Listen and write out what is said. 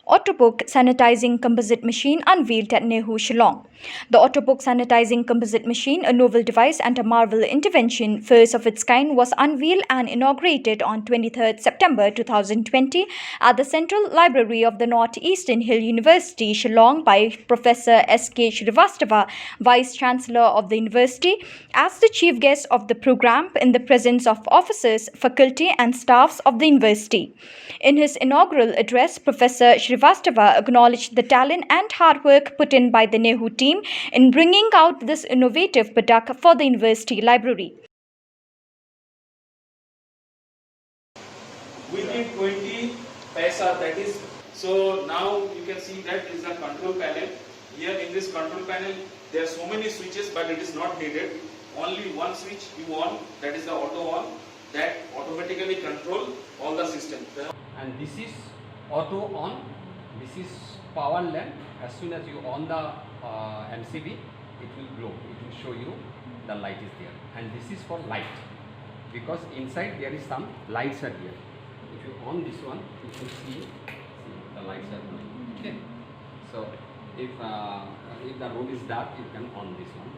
Autobook Sanitizing Composite Machine unveiled at Nehu, Shillong. The Autobook Sanitizing Composite Machine, a novel device and a marvel intervention, first of its kind, was unveiled and inaugurated on 23rd September 2020 at the Central Library of the North-Eastern Hill University, Shillong, by Professor S.K. Srivastava, Vice-Chancellor of the University, as the chief guest of the program in the presence of officers, faculty and staffs of the university. In his inaugural address, Professor Srivastava acknowledged the talent and hard work put in by the Nehu team in bringing out this innovative product for the university library. Within 20 paisa, that is, so now you can see that is a control panel. Here in this control panel, there are so many switches, but it is not needed. Only one switch you on, that is the auto on, that automatically control all the system. And this is auto on, this is power lamp. As soon as you on the MCB, it will glow, it will show you the light is there. And this is for light, because inside there is some lights are here. If you on this one, you can see the lights are going. Okay. So if the room is dark, you can on this one.